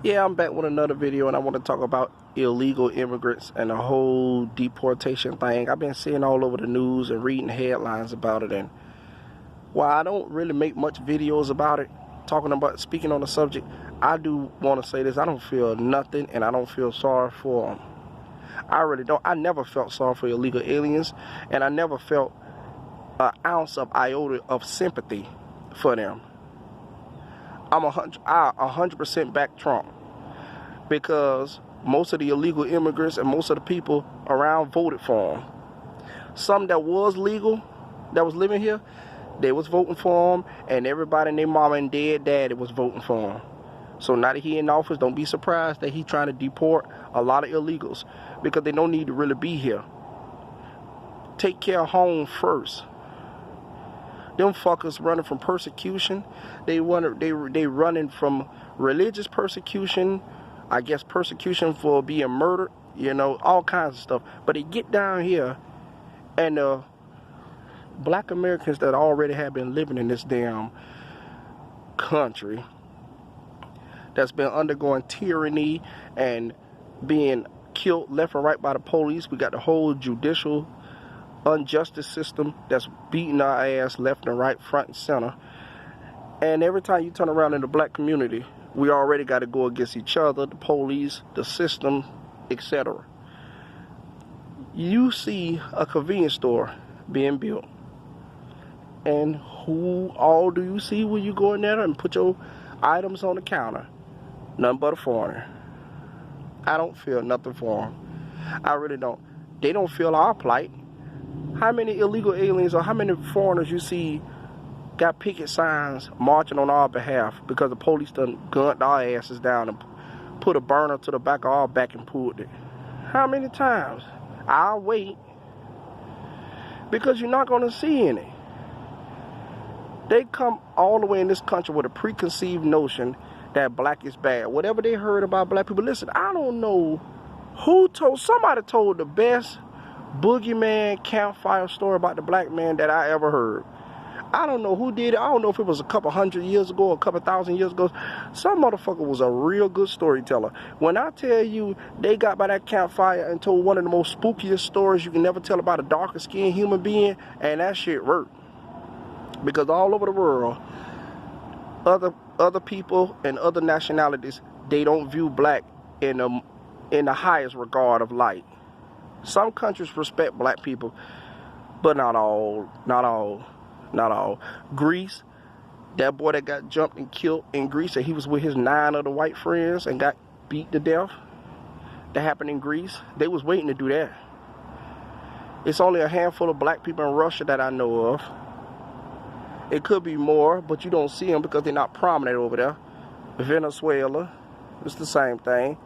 Yeah, I'm back with another video, and I want to talk about illegal immigrants and the whole deportation thing. I've been seeing all over the news and reading headlines about it, and while I don't really make much videos about it, speaking on the subject, I do want to say this. I don't feel nothing, and I don't feel sorry for them. I really don't. I never felt sorry for illegal aliens, and I never felt an ounce of iota of sympathy for them. I 100% back Trump, because most of the illegal immigrants and most of the people around voted for him. Some that was legal, that was living here, they was voting for him, and everybody and their mama and daddy was voting for him. So now that he in office, don't be surprised that he trying to deport a lot of illegals, because they don't need to really be here. Take care of home first. Them fuckers running from persecution. They running from religious persecution, I guess persecution for being murdered, all kinds of stuff. But they get down here, and black Americans that already have been living in this damn country, that's been undergoing tyranny and being killed left and right by the police. We got the whole judicial injustice system that's beating our ass left and right, front and center. And every time you turn around in the black community, we already got to go against each other, the police, the system, etc. You see a convenience store being built, and who all do you see when you go in there and put your items on the counter? Nothing but a foreigner. I don't feel nothing for them. I really don't. They don't feel our plight. How many illegal aliens or how many foreigners you see got picket signs marching on our behalf because the police done gunned our asses down and put a burner to the back of our back and pulled it? How many times? I'll wait, because you're not going to see any. They come all the way in this country with a preconceived notion that black is bad. Whatever they heard about black people, listen, I don't know who told, somebody told the best boogeyman campfire story about the black man that I ever heard. I don't know who did it. I don't know if it was a couple hundred years ago or a couple thousand years ago. Some motherfucker was a real good storyteller. When I tell you they got by that campfire and told one of the most spookiest stories you can never tell about a darker skinned human being, and that shit worked. Because all over the world, other people and other nationalities, they don't view black in the highest regard of light. Some countries respect black people, but not all. Greece, that boy that got jumped and killed in Greece, and he was with his 9 other white friends and got beat to death. That happened in Greece. They was waiting to do that. It's only a handful of black people in Russia that I know of. It could be more, but you don't see them because they're not prominent over there. Venezuela, it's the same thing.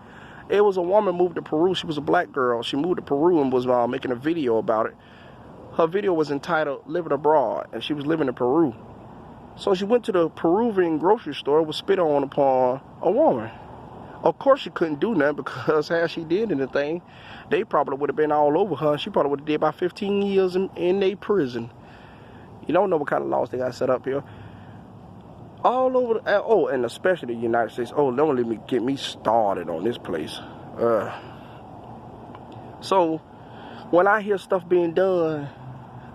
It was a woman moved to Peru. She was a black girl. She moved to Peru and was making a video about it. Her video was entitled Living Abroad, and she was living in Peru. So she went to the Peruvian grocery store, was spit on upon a woman. Of course she couldn't do nothing, because how she did anything, they probably would have been all over her. She probably would have did about 15 years in a prison. You don't know what kind of laws they got set up here. All over, and especially the United States. Oh, don't let me get me started on this place. So, when I hear stuff being done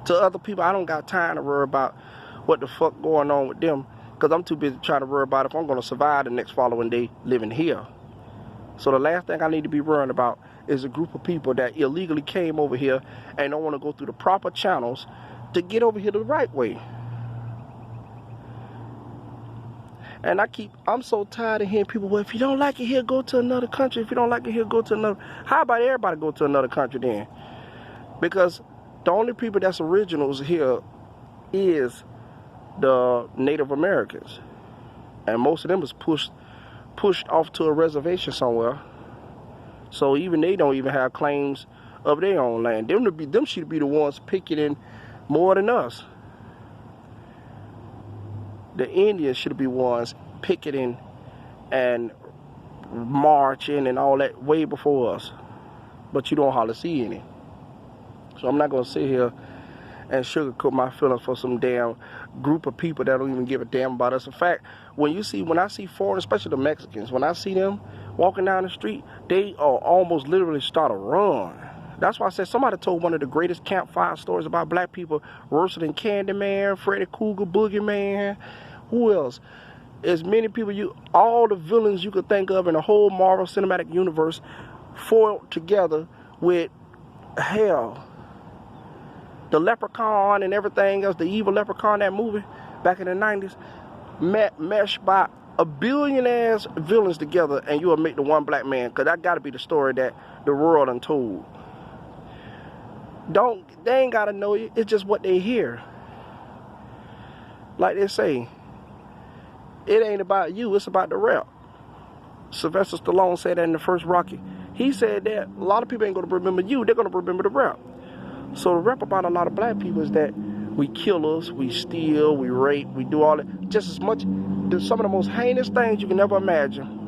to other people, I don't got time to worry about what the fuck going on with them, because I'm too busy trying to worry about if I'm going to survive the next following day living here. So the last thing I need to be worrying about is a group of people that illegally came over here and don't want to go through the proper channels to get over here the right way. And I'm so tired of hearing people, well, if you don't like it here, go to another country. If you don't like it here, go to another. How about everybody go to another country then? Because the only people that's originals here is the Native Americans. And most of them is pushed off to a reservation somewhere. So even they don't even have claims of their own land. Them should be the ones picketing more than us. The Indians should be ones picketing and marching and all that way before us. But you don't hardly see any. So I'm not going to sit here and sugarcoat my feelings for some damn group of people that don't even give a damn about us. In fact, when I see foreign, especially the Mexicans, when I see them walking down the street, they are almost literally start a run. That's why I said somebody told one of the greatest campfire stories about black people, worse than Candyman, Freddy Krueger, Boogeyman. Who else? As many people, all the villains you could think of in the whole Marvel Cinematic Universe foiled together with, hell, the Leprechaun and everything else, the evil Leprechaun, that movie back in the 90s, meshed by a billion ass villains together, and you'll make the one black man, because that got to be the story that the world untold. They ain't got to know you, it's just what they hear. Like they say, it ain't about you, it's about the rep. Sylvester Stallone said that in the first Rocky. He said that a lot of people ain't going to remember you, they're going to remember the rep. So the rep about a lot of black people is that we killers, we steal, we rape, we do all that. Just as much, some of the most heinous things you can ever imagine.